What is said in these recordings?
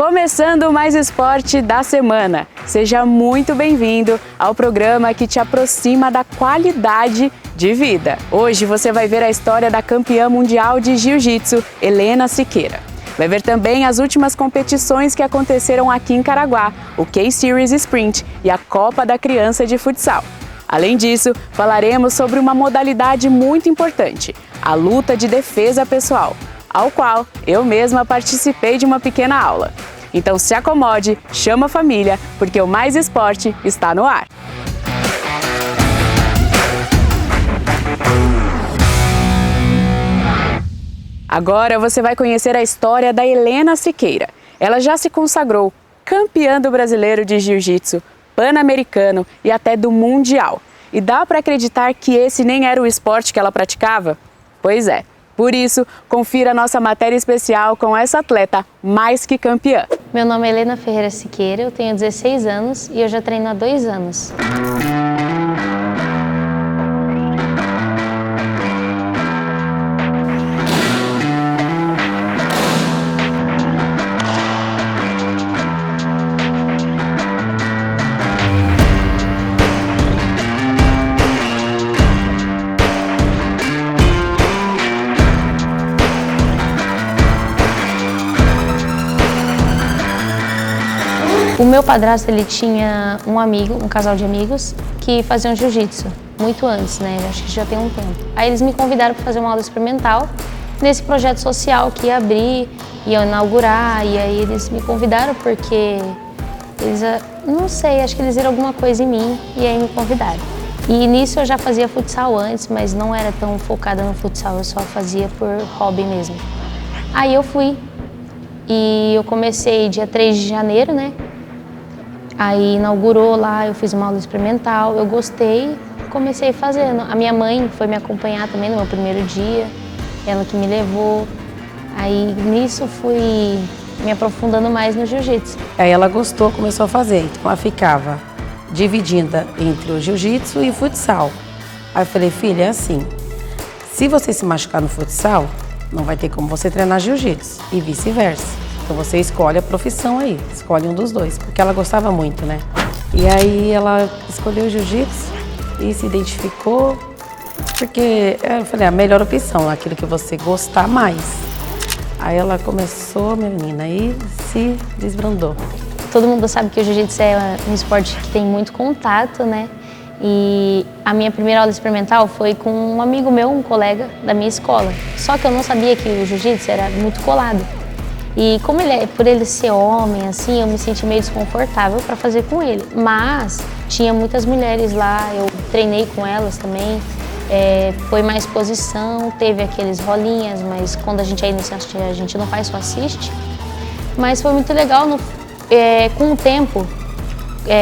Começando mais esporte da semana. Seja muito bem-vindo ao programa que te aproxima da qualidade de vida. Hoje você vai ver a história da campeã mundial de jiu-jitsu, Helena Siqueira. Vai ver também as últimas competições que aconteceram aqui em Caraguá, o K-Series Sprint e a Copa da Criança de Futsal. Além disso, falaremos sobre uma modalidade muito importante, a luta de defesa pessoal, ao qual eu mesma participei de uma pequena aula. Então se acomode, chama a família, porque o Mais Esporte está no ar. Agora você vai conhecer a história da Helena Siqueira. Ela já se consagrou campeã do brasileiro de jiu-jitsu, pan-americano e até do mundial. E dá para acreditar que esse nem era o esporte que ela praticava? Pois é. Por isso, confira a nossa matéria especial com essa atleta mais que campeã. Meu nome é Helena Ferreira Siqueira, eu tenho 16 anos e eu já treino há 2 anos. O meu padrasto, ele tinha um casal de amigos, que faziam jiu-jitsu, muito antes, né? Acho que já tem um tempo. Aí eles me convidaram para fazer uma aula experimental nesse projeto social que ia abrir, ia inaugurar, e aí eles me convidaram porque eles, não sei, acho que eles viram alguma coisa em mim e aí me convidaram. E nisso eu já fazia futsal antes, mas não era tão focada no futsal, eu só fazia por hobby mesmo. Aí eu fui e eu comecei dia 3 de janeiro, né? Aí inaugurou lá, eu fiz uma aula experimental, eu gostei, comecei fazendo. A minha mãe foi me acompanhar também no meu primeiro dia, ela que me levou. Aí nisso fui me aprofundando mais no jiu-jitsu. Aí ela gostou, começou a fazer, então ela ficava dividida entre o jiu-jitsu e o futsal. Aí eu falei, filha, é assim, se você se machucar no futsal, não vai ter como você treinar jiu-jitsu e vice-versa. Então você escolhe a profissão aí, escolhe um dos dois, porque ela gostava muito, né? E aí ela escolheu o jiu-jitsu e se identificou, porque eu falei, a melhor opção, aquilo que você gostar mais. Aí ela começou, minha menina, e se desbrandou. Todo mundo sabe que o jiu-jitsu é um esporte que tem muito contato, né? E a minha primeira aula experimental foi com um amigo meu, um colega da minha escola. Só que eu não sabia que o jiu-jitsu era muito colado. E como por ele ser homem, assim, eu me senti meio desconfortável para fazer com ele. Mas tinha muitas mulheres lá, eu treinei com elas também. Foi mais posição, teve aqueles rolinhas, mas quando a gente é iniciante, a gente não faz, só assiste. Mas foi muito legal, com o tempo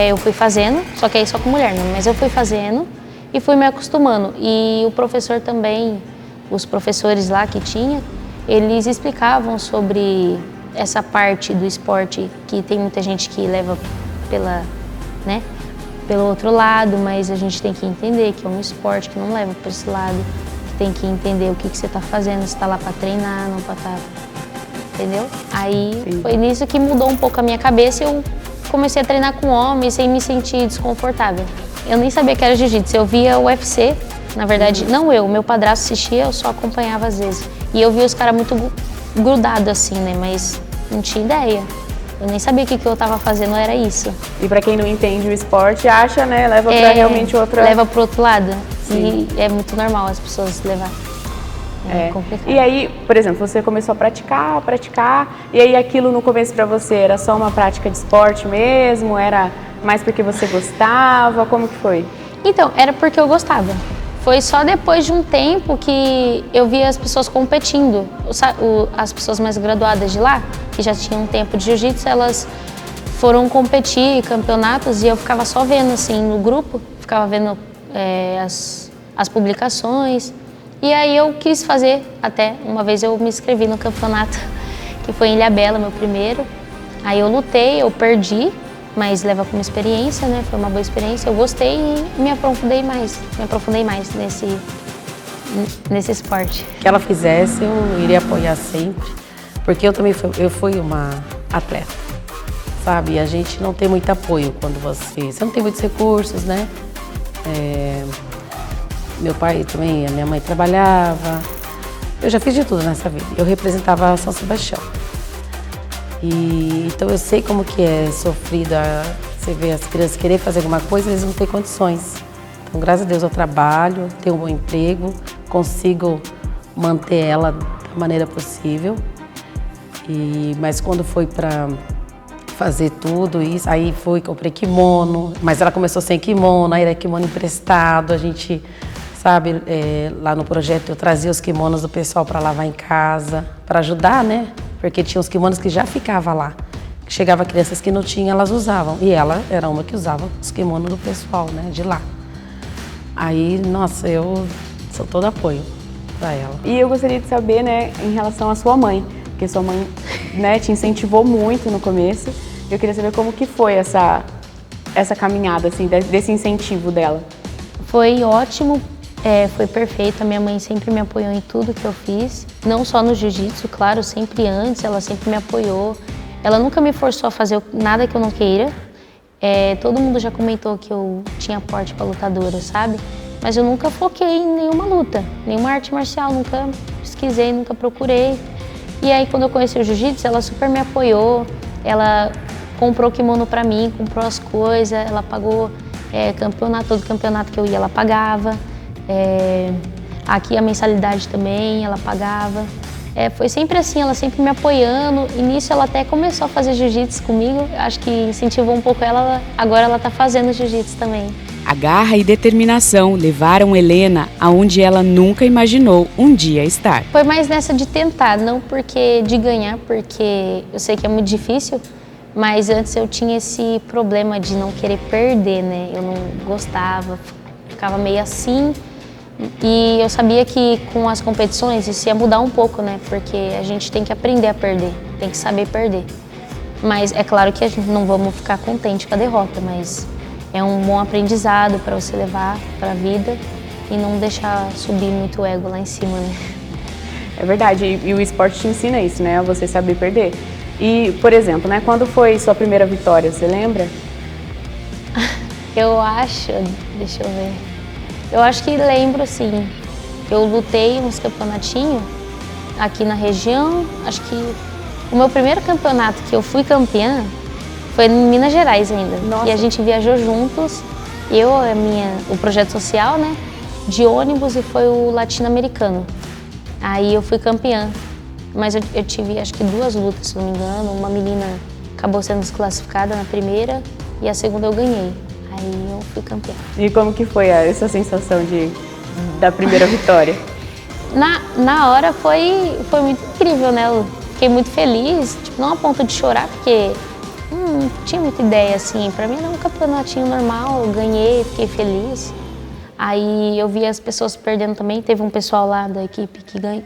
eu fui fazendo, só que aí só com mulher, né? Mas eu fui fazendo e fui me acostumando. E o professor também, os professores lá que tinha, eles explicavam sobre essa parte do esporte que tem muita gente que leva pelo outro lado, mas a gente tem que entender que é um esporte que não leva para esse lado, tem que entender o que você está fazendo, se está lá para treinar, não para estar, entendeu? Aí Sim. Foi nisso que mudou um pouco a minha cabeça e eu comecei a treinar com homens sem me sentir desconfortável. Eu nem sabia que era jiu-jitsu, eu via o UFC, na verdade, não eu, meu padrasto assistia, eu só acompanhava às vezes. E eu vi os caras muito grudados assim, né, mas não tinha ideia. Eu nem sabia que eu tava fazendo, era isso. E pra quem não entende o esporte, acha, né, leva pra realmente outra... Leva pro outro lado. Sim. E é muito normal as pessoas levar. É complicado. E aí, por exemplo, você começou a praticar, e aí aquilo no começo pra você era só uma prática de esporte mesmo? Era mais porque você gostava? Como que foi? Então, era porque eu gostava. Foi só depois de um tempo que eu via as pessoas competindo. As pessoas mais graduadas de lá, que já tinham um tempo de jiu-jitsu, elas foram competir campeonatos e eu ficava só vendo assim no grupo, ficava vendo as publicações. E aí eu quis fazer, até uma vez eu me inscrevi no campeonato, que foi em Ilhabela, meu primeiro. Aí eu lutei, eu perdi, mas leva como experiência, né? Foi uma boa experiência, eu gostei e me aprofundei mais nesse esporte. O que ela fizesse, eu iria apoiar sempre, porque eu também fui uma atleta. sabe? E a gente não tem muito apoio quando você não tem muitos recursos, né? Meu pai também, a minha mãe trabalhava. Eu já fiz de tudo nessa vida. Eu representava São Sebastião. Então eu sei como que é sofrido. Você vê as crianças querer fazer alguma coisa, eles não têm condições. Então, graças a Deus, eu trabalho, tenho um bom emprego, consigo manter ela da maneira possível. Mas quando foi para fazer tudo isso, aí comprei kimono, mas ela começou sem kimono, aí era kimono emprestado, a gente, sabe, lá no projeto eu trazia os kimonos do pessoal para lavar em casa, para ajudar, né? Porque tinha os kimonos que já ficavam lá. Chegava crianças que não tinham, elas usavam. E ela era uma que usava os kimonos do pessoal, né, de lá. Aí, nossa, eu sou todo apoio para ela. E eu gostaria de saber, né, em relação à sua mãe, porque sua mãe, né, te incentivou muito no começo. Eu queria saber como que foi essa caminhada, assim, desse incentivo dela. Foi ótimo, foi perfeito. A minha mãe sempre me apoiou em tudo que eu fiz. Não só no jiu-jitsu, claro, sempre antes, ela sempre me apoiou. Ela nunca me forçou a fazer nada que eu não queira. Todo mundo já comentou que eu tinha porte para lutadora, sabe? Mas eu nunca foquei em nenhuma luta, nenhuma arte marcial, nunca pesquisei, nunca procurei. E aí quando eu conheci o jiu-jitsu, ela super me apoiou, ela comprou kimono para mim, comprou as coisas, ela pagou todo campeonato que eu ia, ela pagava. Aqui a mensalidade também, ela pagava. Foi sempre assim, ela sempre me apoiando. E nisso ela até começou a fazer jiu-jitsu comigo. Acho que incentivou um pouco ela, agora ela tá fazendo jiu-jitsu também. A garra e determinação levaram Helena aonde ela nunca imaginou um dia estar. Foi mais nessa de tentar, não porque de ganhar, porque eu sei que é muito difícil, mas antes eu tinha esse problema de não querer perder, né? Eu não gostava, ficava meio assim. E eu sabia que com as competições isso ia mudar um pouco, né? Porque a gente tem que aprender a perder, tem que saber perder. Mas é claro que a gente não vamos ficar contente com a derrota, mas é um bom aprendizado para você levar para a vida e não deixar subir muito o ego lá em cima, né? É verdade, e o esporte te ensina isso, né? Você saber perder. E, por exemplo, né? Quando foi sua primeira vitória, você lembra? Eu acho, deixa eu ver. Eu acho que lembro, sim. Eu lutei uns campeonatinhos aqui na região. Acho que o meu primeiro campeonato que eu fui campeã foi em Minas Gerais ainda. Nossa. E a gente viajou juntos. O projeto social, né? De ônibus, e foi o latino-americano. Aí eu fui campeã. Mas eu tive, acho que 2 lutas, se não me engano. Uma menina acabou sendo desclassificada na primeira e a segunda eu ganhei. Aí eu fui campeã. E como que foi essa sensação da primeira vitória? Na hora foi muito incrível, né? Eu fiquei muito feliz, tipo, não a ponto de chorar, porque não tinha muita ideia, assim. Pra mim era um campeonatinho normal, eu ganhei, fiquei feliz. Aí eu vi as pessoas perdendo também, teve um pessoal lá da equipe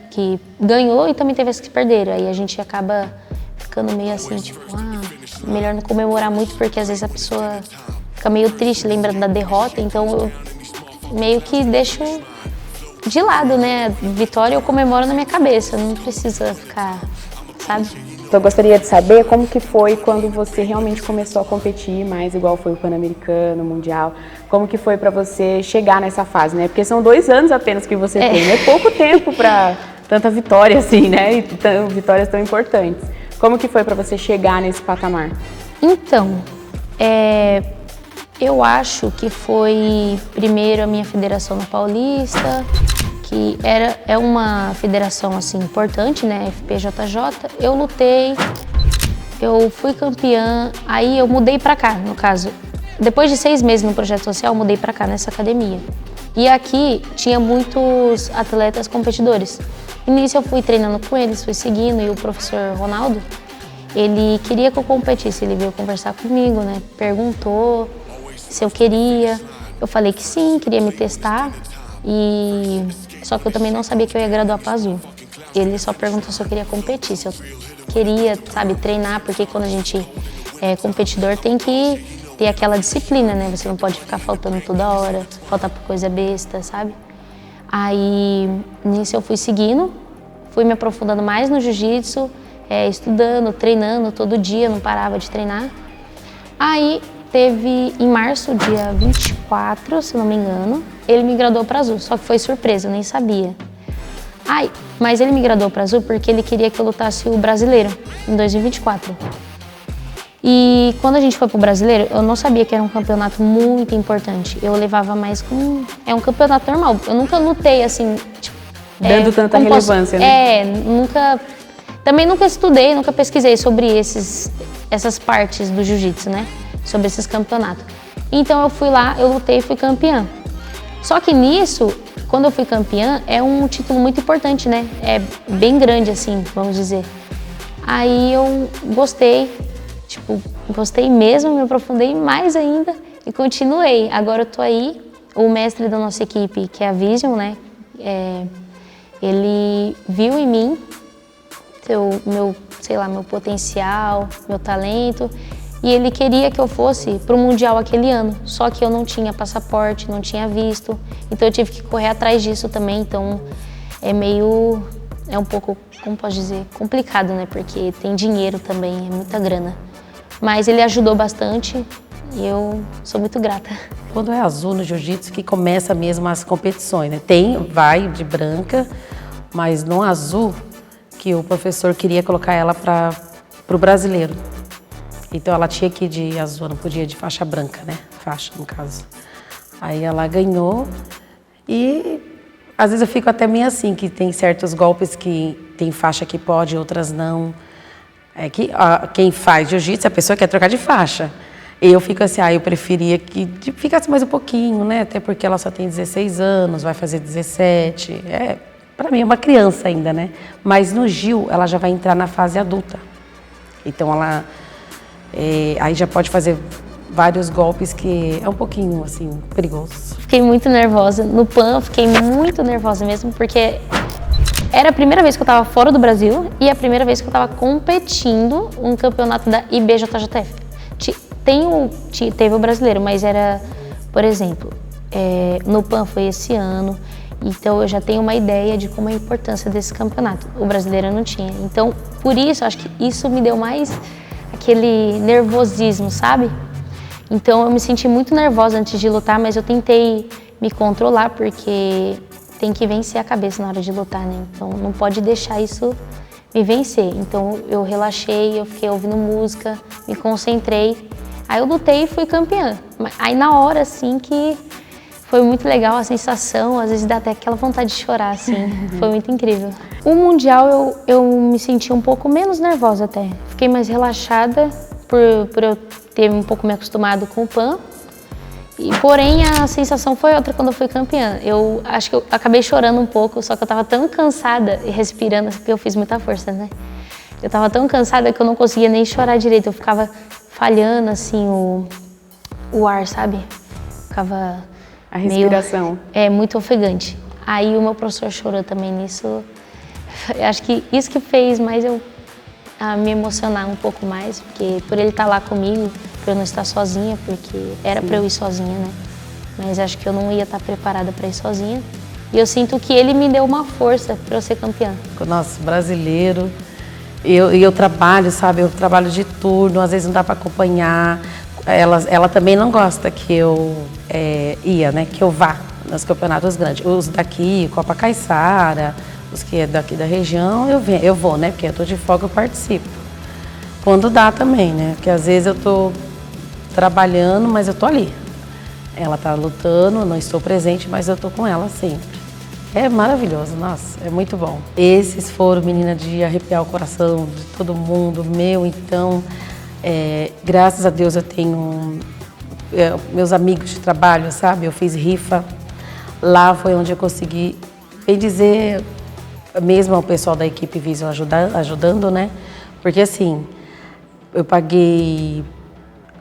que ganhou e também teve as que perderam. Aí a gente acaba ficando meio assim, tipo, melhor não comemorar muito, porque às vezes a pessoa fica meio triste, lembrando da derrota, então eu meio que deixo de lado, né? A vitória eu comemoro na minha cabeça, não precisa ficar, sabe? Então eu gostaria de saber como que foi quando você realmente começou a competir mais, igual foi o Pan-Americano, o Mundial. Como que foi para você chegar nessa fase, né? Porque são 2 anos apenas que você tem, é pouco tempo para tanta vitória assim, né? E vitórias tão importantes. Como que foi para você chegar nesse patamar? Então, eu acho que foi primeiro a minha federação na Paulista, que é uma federação assim importante, né, FPJJ. Eu lutei, eu fui campeã, aí eu mudei pra cá, no caso. Depois de 6 meses no projeto social, eu mudei pra cá, nessa academia. E aqui tinha muitos atletas competidores. No início eu fui treinando com eles, fui seguindo, e o professor Ronaldo, ele queria que eu competisse, ele veio conversar comigo, né, perguntou se eu queria. Eu falei que sim, queria me testar, só que eu também não sabia que eu ia graduar para azul. Ele só perguntou se eu queria competir, se eu queria, sabe, treinar, porque quando a gente é competidor tem que ter aquela disciplina, né? Você não pode ficar faltando toda hora, faltar por coisa besta, sabe? Aí, nisso eu fui seguindo, fui me aprofundando mais no jiu-jitsu, estudando, treinando todo dia, não parava de treinar. Aí teve em março, dia 24, se não me engano, ele me graduou para Azul, só que foi surpresa, eu nem sabia. Mas ele me graduou para Azul porque ele queria que eu lutasse o Brasileiro em 2024. E quando a gente foi pro Brasileiro, eu não sabia que era um campeonato muito importante. Eu levava mais como... É um campeonato normal. Eu nunca lutei assim... Tipo, dando tanta relevância, né? Também nunca estudei, nunca pesquisei sobre essas partes do jiu-jitsu, né? Sobre esses campeonatos. Então eu fui lá, eu lutei e fui campeã. Só que nisso, quando eu fui campeã, é um título muito importante, né? É bem grande assim, vamos dizer. Aí eu gostei, gostei mesmo, me aprofundei mais ainda e continuei. Agora eu tô aí, o mestre da nossa equipe, que é a Vision, né? Ele viu em mim meu potencial, meu talento, e ele queria que eu fosse para o Mundial aquele ano, só que eu não tinha passaporte, não tinha visto, então eu tive que correr atrás disso também, então é um pouco, como posso dizer, complicado, né, porque tem dinheiro também, é muita grana, mas ele ajudou bastante e eu sou muito grata. Quando é Azul no jiu-jitsu que começa mesmo as competições, né, vai de branca, mas no Azul que o professor queria colocar ela para o Brasileiro. Então ela tinha que ir de azul, não podia ir de faixa branca, né? Faixa, no caso. Aí ela ganhou e às vezes eu fico até meio assim, que tem certos golpes que tem faixa que pode, outras não. É que quem faz jiu-jitsu, a pessoa quer trocar de faixa. E eu fico assim, eu preferia que ficasse mais um pouquinho, né? Até porque ela só tem 16 anos, vai fazer 17. Para mim é uma criança ainda, né? Mas no Gil ela já vai entrar na fase adulta. Então ela aí já pode fazer vários golpes que é um pouquinho assim perigoso. Fiquei muito nervosa no PAN, fiquei muito nervosa mesmo porque era a primeira vez que eu estava fora do Brasil e a primeira vez que eu estava competindo um campeonato da IBJJF. Teve o brasileiro, mas era, por exemplo, no PAN foi esse ano. Então eu já tenho uma ideia de como é a importância desse campeonato. O brasileiro não tinha. Então, por isso, acho que isso me deu mais aquele nervosismo, sabe? Então eu me senti muito nervosa antes de lutar, mas eu tentei me controlar porque tem que vencer a cabeça na hora de lutar, né? Então não pode deixar isso me vencer. Então eu relaxei, eu fiquei ouvindo música, me concentrei. Aí eu lutei e fui campeã. Aí na hora, assim, que foi muito legal a sensação, às vezes dá até aquela vontade de chorar, assim, foi muito incrível. O Mundial eu me senti um pouco menos nervosa até, fiquei mais relaxada por eu ter um pouco me acostumado com o PAN, porém a sensação foi outra quando eu fui campeã. Eu acho que eu acabei chorando um pouco, só que eu tava tão cansada e respirando, porque eu fiz muita força, né? Eu tava tão cansada que eu não conseguia nem chorar direito, eu ficava falhando assim o ar, sabe? Ficava... A respiração. Muito ofegante. Aí o meu professor chorou também nisso. Eu acho que isso que fez mais eu me emocionar um pouco mais, porque por ele estar lá comigo, por eu não estar sozinha, porque era para eu ir sozinha, né? Mas acho que eu não ia estar preparada para ir sozinha. E eu sinto que ele me deu uma força para eu ser campeã. Nossa, brasileiro. Eu trabalho, sabe? Eu trabalho de turno, às vezes não dá para acompanhar. Ela também não gosta que eu que eu vá nos campeonatos grandes. Os daqui, Copa Caiçara, os que é daqui da região, eu vou, né? Porque eu tô de folga, eu participo. Quando dá também, né? Porque às vezes eu tô trabalhando, mas eu tô ali. Ela tá lutando, não estou presente, mas eu tô com ela sempre. É maravilhoso, nossa, é muito bom. Esses foram, menina, de arrepiar o coração de todo mundo, meu, então... graças a Deus eu tenho meus amigos de trabalho, sabe? Eu fiz rifa, lá foi onde eu consegui, bem dizer, mesmo o pessoal da equipe Vision ajudando, né? Porque assim, eu paguei,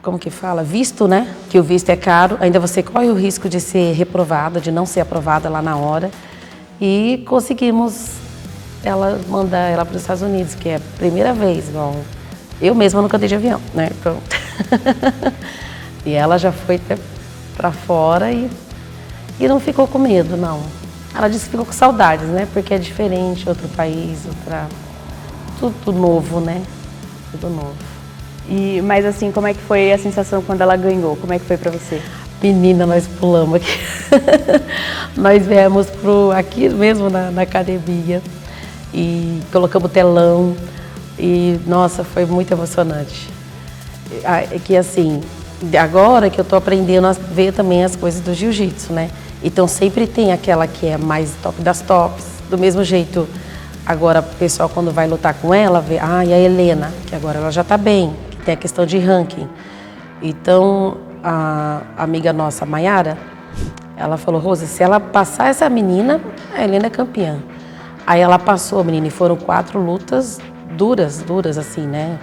como que fala? Visto, né? Que o visto é caro, ainda você corre o risco de ser reprovada, de não ser aprovada lá na hora. E conseguimos mandar ela para os Estados Unidos, que é a primeira vez, igual. Eu mesma nunca andei de avião, né? Pronto. E ela já foi para fora e não ficou com medo, não. Ela disse que ficou com saudades, né? Porque é diferente, outro país, tudo novo, né? Tudo novo. Mas assim, como é que foi a sensação quando ela ganhou? Como é que foi pra você? Menina, nós pulamos aqui. Nós viemos aqui mesmo na academia e colocamos telão e, nossa, foi muito emocionante. É que assim, agora que eu tô aprendendo a ver também as coisas do jiu-jitsu, né? Então sempre tem aquela que é mais top das tops, do mesmo jeito. Agora o pessoal quando vai lutar com ela, vê, e a Helena, que agora ela já tá bem, que tem a questão de ranking. Então, a amiga nossa, Maiara, ela falou, Rosa, se ela passar essa menina, a Helena é campeã. Aí ela passou a menina e foram 4 lutas duras assim, né?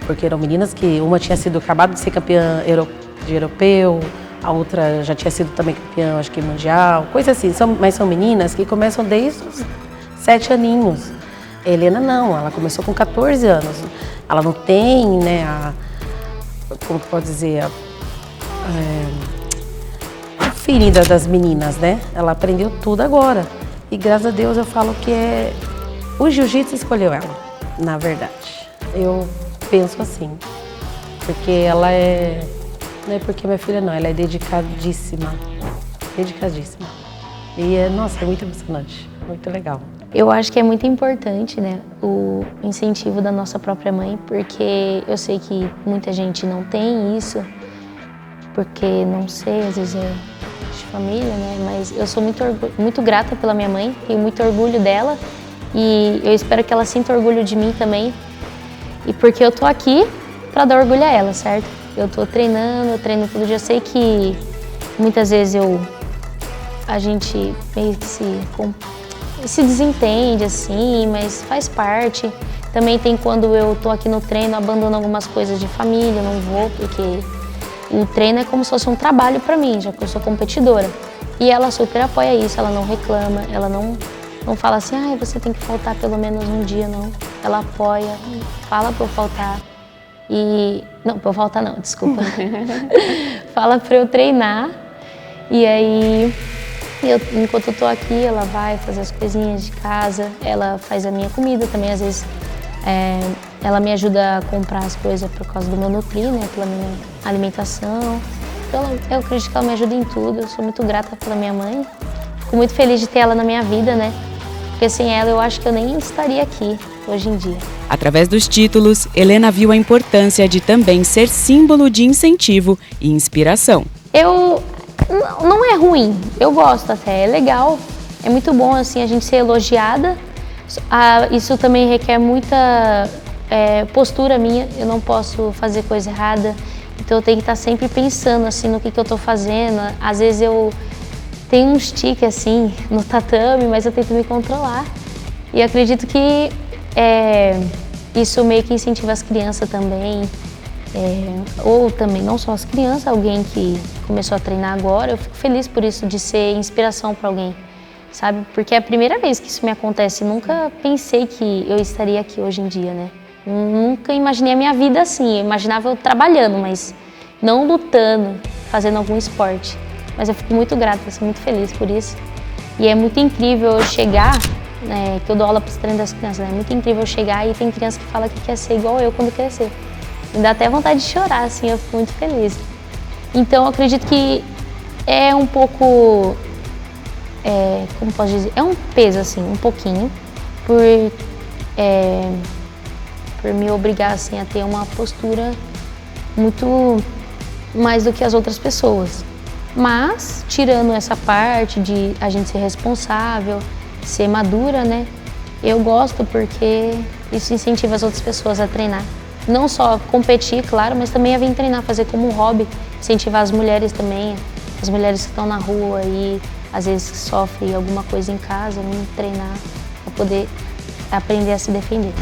Porque eram meninas que uma tinha sido acabado de ser campeã de europeu, a outra já tinha sido também campeã, acho que mundial, coisa assim. Mas são meninas que começam desde os 7 aninhos. A Helena não, ela começou com 14 anos. Ela não tem, né, como que pode dizer, a feeling das meninas, né? Ela aprendeu tudo agora. E graças a Deus eu falo que o jiu-jitsu escolheu ela, na verdade. Eu penso assim, porque ela não é porque minha filha não, ela é dedicadíssima, dedicadíssima. E nossa, é muito emocionante, muito legal. Eu acho que é muito importante, né, o incentivo da nossa própria mãe, porque eu sei que muita gente não tem isso, porque não sei, às vezes é de família, né, mas eu sou muito grata pela minha mãe, tenho muito orgulho dela e eu espero que ela sinta orgulho de mim também, e porque eu tô aqui para dar orgulho a ela, certo? Eu tô treinando, eu treino todo dia, eu sei que muitas vezes a gente meio que se desentende assim, mas faz parte. Também tem quando eu tô aqui no treino, abandono algumas coisas de família, não vou, porque o treino é como se fosse um trabalho para mim, já que eu sou competidora. E ela super apoia isso, ela não reclama, ela não fala assim, você tem que faltar pelo menos um dia, não. Ela apoia, fala pra eu faltar. Não, pra eu faltar não, desculpa. Fala pra eu treinar. E aí, enquanto eu tô aqui, ela vai fazer as coisinhas de casa, ela faz a minha comida também, às vezes ela me ajuda a comprar as coisas por causa do meu Nutri, né, pela minha alimentação. Então eu acredito que ela me ajuda em tudo, eu sou muito grata pela minha mãe. Fico muito feliz de ter ela na minha vida, né, porque sem ela eu acho que eu nem estaria aqui hoje em dia. Através dos títulos, Helena viu a importância de também ser símbolo de incentivo e inspiração. Não é ruim, eu gosto até, é legal, é muito bom assim a gente ser elogiada. Isso também requer muita postura minha, eu não posso fazer coisa errada, então eu tenho que estar sempre pensando assim no que eu estou fazendo. Às vezes eu tenho uns tiques assim no tatame, mas eu tento me controlar. E eu acredito que isso meio que incentiva as crianças também. Ou também, não só as crianças, alguém que começou a treinar agora, eu fico feliz por isso, de ser inspiração para alguém, sabe? Porque é a primeira vez que isso me acontece, nunca pensei que eu estaria aqui hoje em dia, né? Nunca imaginei a minha vida assim, eu imaginava eu trabalhando, mas não lutando, fazendo algum esporte. Mas eu fico muito grata, eu sou muito feliz por isso. E é muito incrível eu chegar, que eu dou aula para os treinos das crianças, né? É muito incrível eu chegar e tem criança que fala que quer ser igual eu quando crescer. Me dá até vontade de chorar, assim, eu fico muito feliz. Então, eu acredito que é um pouco, como posso dizer, é um peso, assim, um pouquinho, por me obrigar, assim, a ter uma postura muito mais do que as outras pessoas. Mas, tirando essa parte de a gente ser responsável, ser madura, né, eu gosto porque isso incentiva as outras pessoas a treinar. Não só competir, claro, mas também a vir treinar, fazer como um hobby, incentivar as mulheres também, as mulheres que estão na rua e às vezes sofrem alguma coisa em casa, vir treinar para poder aprender a se defender.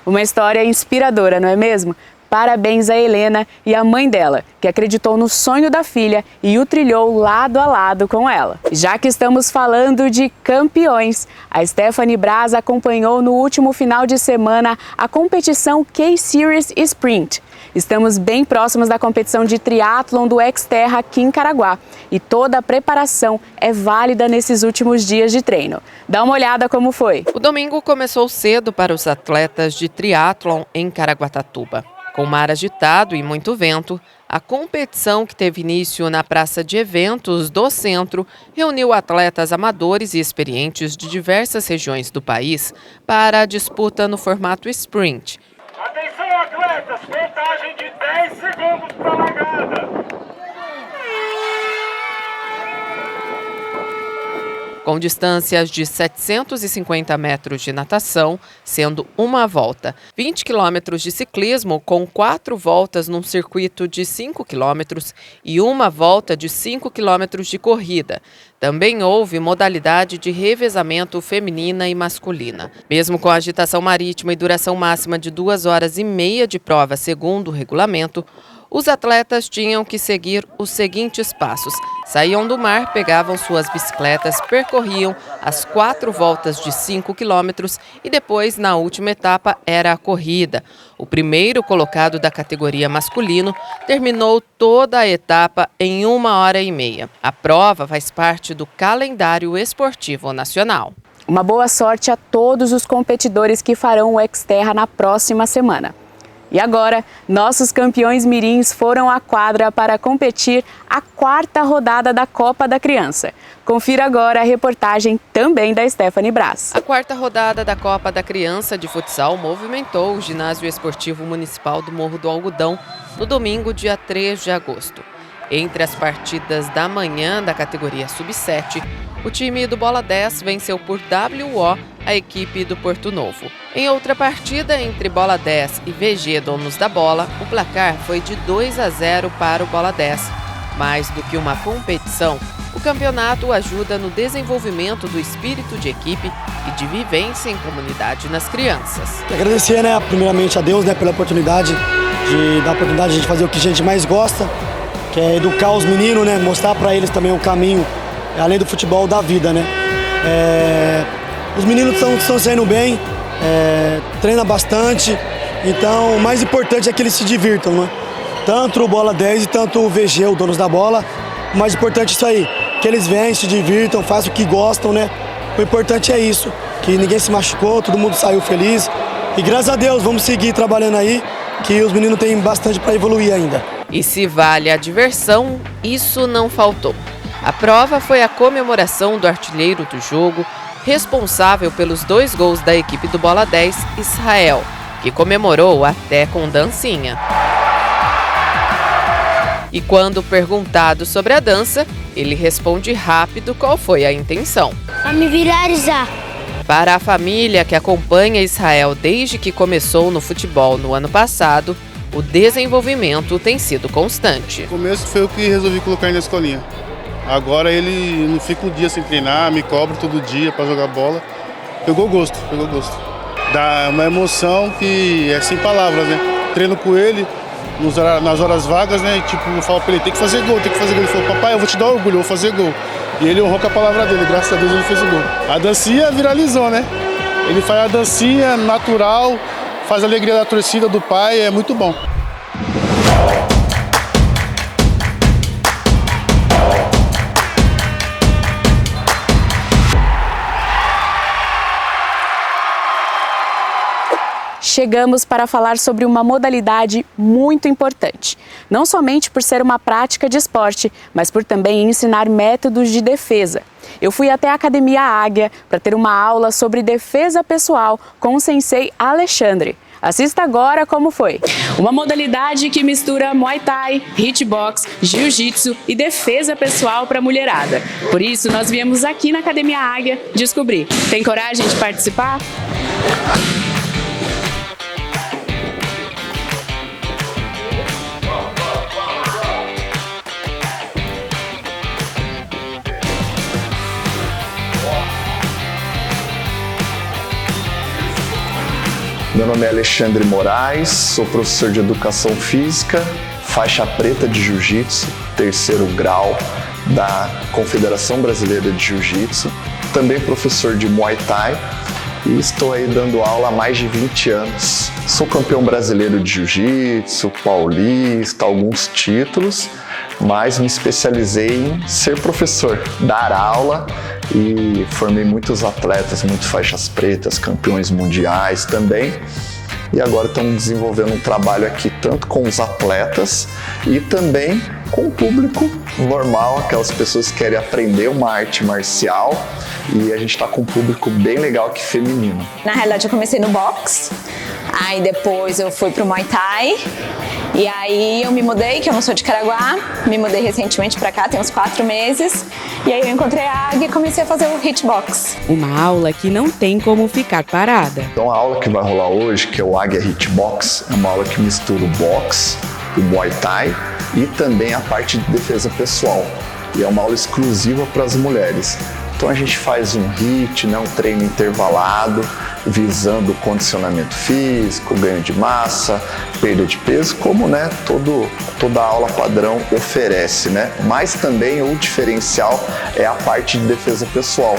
Uma história inspiradora, não é mesmo? Parabéns a Helena e a mãe dela, que acreditou no sonho da filha e o trilhou lado a lado com ela. Já que estamos falando de campeões, a Stephanie Braz acompanhou no último final de semana a competição K-Series Sprint. Estamos bem próximos da competição de triatlon do Xterra aqui em Caraguá e toda a preparação é válida nesses últimos dias de treino. Dá uma olhada como foi. O domingo começou cedo para os atletas de triatlon em Caraguatatuba. Com mar agitado e muito vento, a competição, que teve início na praça de eventos do centro, reuniu atletas amadores e experientes de diversas regiões do país para a disputa no formato sprint. Atenção, atletas! Contagem de 10 segundos para a largada! Com distâncias de 750 metros de natação, sendo uma volta, 20 quilômetros de ciclismo com 4 voltas num circuito de 5 quilômetros e uma volta de 5 quilômetros de corrida. Também houve modalidade de revezamento feminina e masculina. Mesmo com a agitação marítima e duração máxima de 2 horas e meia de prova segundo o regulamento, os atletas tinham que seguir os seguintes passos. Saíam do mar, pegavam suas bicicletas, percorriam as 4 voltas de 5 quilômetros e depois, na última etapa, era a corrida. O primeiro colocado da categoria masculino terminou toda a etapa em 1 hora e meia. A prova faz parte do calendário esportivo nacional. Uma boa sorte a todos os competidores que farão o Xterra na próxima semana. E agora, nossos campeões mirins foram à quadra para competir a 4ª rodada da Copa da Criança. Confira agora a reportagem também da Stephanie Braz. A 4ª rodada da Copa da Criança de futsal movimentou o Ginásio Esportivo Municipal do Morro do Algodão no domingo, dia 3 de agosto. Entre as partidas da manhã da categoria Sub-7, o time do Bola 10 venceu por WO a equipe do Porto Novo. Em outra partida entre Bola 10 e VG Donos da Bola, o placar foi de 2-0 para o Bola 10. Mais do que uma competição, o campeonato ajuda no desenvolvimento do espírito de equipe e de vivência em comunidade nas crianças. Agradecer, primeiramente a Deus, pela oportunidade de a gente fazer o que a gente mais gosta, que é educar os meninos, mostrar para eles também o caminho, além do futebol, da vida, Os meninos estão saindo bem, treinam bastante, então o mais importante é que eles se divirtam, Tanto o Bola 10 e tanto o VG, o Donos da Bola, o mais importante é isso aí, que eles venham, se divirtam, façam o que gostam, O importante é isso, que ninguém se machucou, todo mundo saiu feliz e graças a Deus vamos seguir trabalhando aí, que os meninos têm bastante para evoluir ainda. E se vale a diversão, isso não faltou. A prova foi a comemoração do artilheiro do jogo, responsável pelos 2 gols da equipe do Bola 10, Israel, que comemorou até com dancinha. E quando perguntado sobre a dança, ele responde rápido qual foi a intenção. A me viralizar. Para a família que acompanha Israel desde que começou no futebol no ano passado, o desenvolvimento tem sido constante. No começo foi eu que resolvi colocar ele na escolinha. Agora ele não fica um dia sem treinar, me cobra todo dia para jogar bola. Pegou gosto. Dá uma emoção que é sem palavras, Treino com ele nas horas vagas, eu falo para ele, tem que fazer gol. Ele falou, papai, eu vou te dar orgulho, eu vou fazer gol. E ele honrou com a palavra dele, graças a Deus ele fez o gol. A dancinha viralizou, Ele faz a dancinha natural, faz a alegria da torcida do pai, é muito bom. Chegamos para falar sobre uma modalidade muito importante, não somente por ser uma prática de esporte, mas por também ensinar métodos de defesa. Eu fui até a Academia Águia para ter uma aula sobre defesa pessoal com o sensei Alexandre. Assista agora como foi. Uma modalidade que mistura Muay Thai, hitbox, jiu-jitsu e defesa pessoal para a mulherada. Por isso, nós viemos aqui na Academia Águia descobrir. Tem coragem de participar? Meu nome é Alexandre Moraes, sou professor de Educação Física, faixa preta de Jiu-Jitsu, 3º grau da Confederação Brasileira de Jiu-Jitsu, também professor de Muay Thai e estou aí dando aula há mais de 20 anos. Sou campeão brasileiro de Jiu-Jitsu, paulista, alguns títulos, mas me especializei em ser professor, dar aula e formei muitos atletas, muitos faixas pretas, campeões mundiais também. E agora estamos desenvolvendo um trabalho aqui tanto com os atletas e também com o público normal, aquelas pessoas que querem aprender uma arte marcial, e a gente está com um público bem legal aqui feminino. Na realidade eu comecei no boxe, aí depois eu fui pro Muay Thai, e aí eu me mudei, que eu não sou de Caraguá, me mudei recentemente pra cá, tem uns 4 meses, e aí eu encontrei a Águia e comecei a fazer o Hitbox. Uma aula que não tem como ficar parada. Então a aula que vai rolar hoje, que é o Águia Hitbox, é uma aula que mistura o boxe, o Muay Thai e também a parte de defesa pessoal. E é uma aula exclusiva para as mulheres. Então a gente faz um HIIT, né, um treino intervalado, visando condicionamento físico, ganho de massa, perda de peso, como, né, toda aula padrão oferece, né? Mas também o diferencial é a parte de defesa pessoal.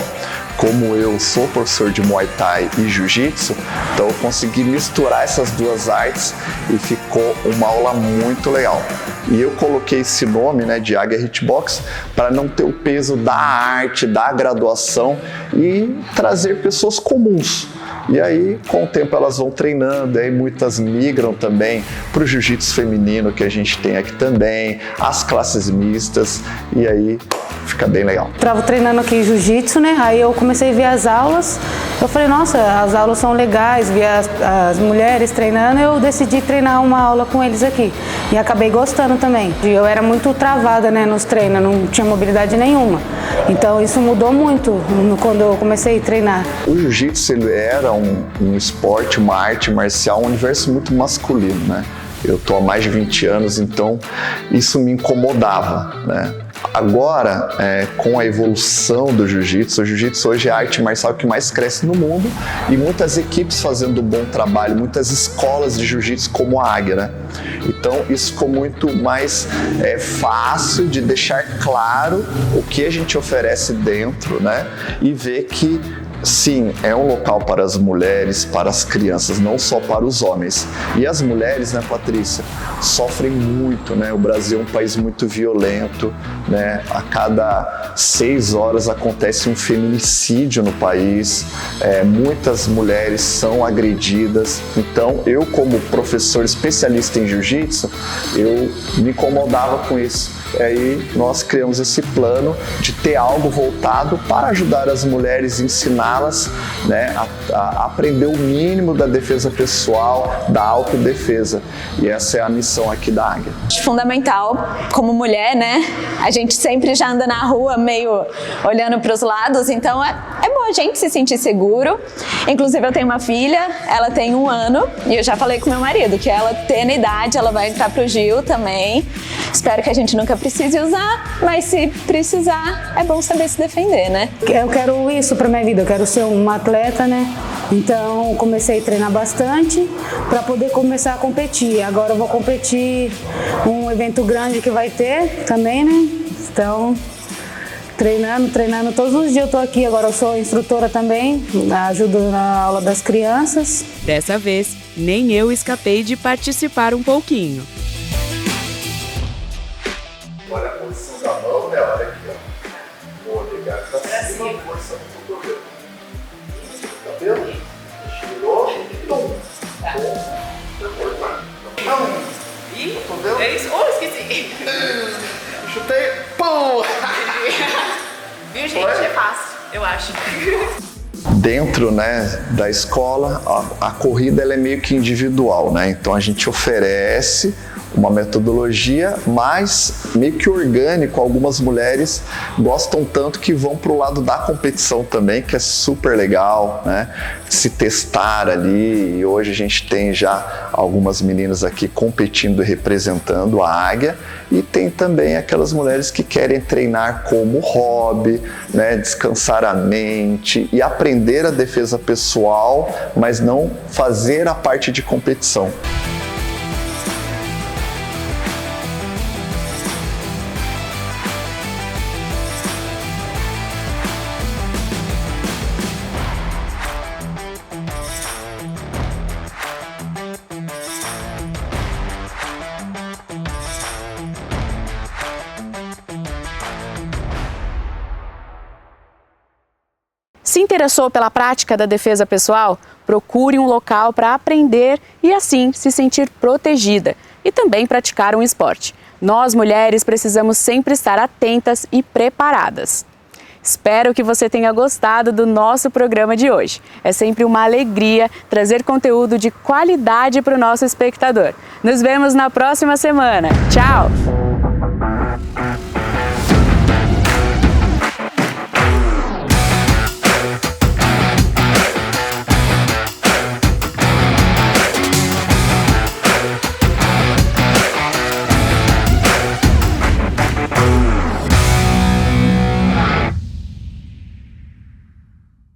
Como eu sou professor de Muay Thai e Jiu-Jitsu, então eu consegui misturar essas duas artes e ficou uma aula muito legal. E eu coloquei esse nome, né, de Águia Hitbox para não ter o peso da arte, da graduação e trazer pessoas comuns. E aí, com o tempo, elas vão treinando, aí muitas migram também para o jiu-jitsu feminino, que a gente tem aqui também, as classes mistas, e aí fica bem legal. Estava treinando aqui jiu-jitsu, né? Aí eu comecei a ver as aulas, eu falei, nossa, as aulas são legais, vi as mulheres treinando, eu decidi treinar uma aula com eles aqui. E acabei gostando também. Eu era muito travada, né, nos treinos, não tinha mobilidade nenhuma. Então isso mudou muito quando eu comecei a treinar. O jiu-jitsu, ele era um esporte, uma arte marcial, um universo muito masculino, né? Eu tô há mais de 20 anos, então isso me incomodava, né? Agora, com a evolução do jiu-jitsu, o jiu-jitsu hoje é a arte marcial que mais cresce no mundo e muitas equipes fazendo um bom trabalho, muitas escolas de jiu-jitsu como a Águia, né? Então isso ficou muito mais fácil de deixar claro o que a gente oferece dentro, né? E ver que sim, é um local para as mulheres, para as crianças, não só para os homens. E as mulheres, né, Patrícia, sofrem muito, né? O Brasil é um país muito violento, né? A cada 6 horas acontece um feminicídio no país, muitas mulheres são agredidas. Então, eu como professor especialista em jiu-jitsu, eu me incomodava com isso. E aí nós criamos esse plano de ter algo voltado para ajudar as mulheres, ensiná-las, né, a aprender o mínimo da defesa pessoal, da autodefesa. E essa é a missão aqui da Águia. Fundamental, como mulher, né? A gente sempre já anda na rua meio olhando para os lados, então é bom a gente se sentir seguro. Inclusive eu tenho uma filha, ela tem 1 ano e eu já falei com meu marido que ela tendo idade, ela vai entrar pro Gil também. Espero que a gente nunca precise usar, mas se precisar, é bom saber se defender, né? Eu quero isso para minha vida, eu quero ser uma atleta, né? Então comecei a treinar bastante para poder começar a competir. Agora eu vou competir um evento grande que vai ter também, né? Então treinando todos os dias eu tô aqui. Agora eu sou instrutora também, ajudo na aula das crianças. Dessa vez, nem eu escapei de participar um pouquinho. Olha a posição da mão, né? Olha aqui, ó. O polegar pra cima, força no cotovelo. Cabelo, estirou, tum. Ih, é isso? Oh, esqueci. Chutei, pum! Viu, gente? É fácil, eu acho. Dentro, né, da escola, a corrida ela é meio que individual, né? Então a gente oferece uma metodologia mais meio que orgânico. Algumas mulheres gostam tanto que vão para o lado da competição também, que é super legal, né? Se testar ali, e hoje a gente tem já algumas meninas aqui competindo e representando a Águia, e tem também aquelas mulheres que querem treinar como hobby, né? Descansar a mente e aprender a defesa pessoal, mas não fazer a parte de competição. Se interessou pela prática da defesa pessoal? Procure um local para aprender e assim se sentir protegida e também praticar um esporte. Nós, mulheres, precisamos sempre estar atentas e preparadas. Espero que você tenha gostado do nosso programa de hoje. É sempre uma alegria trazer conteúdo de qualidade para o nosso espectador. Nos vemos na próxima semana. Tchau!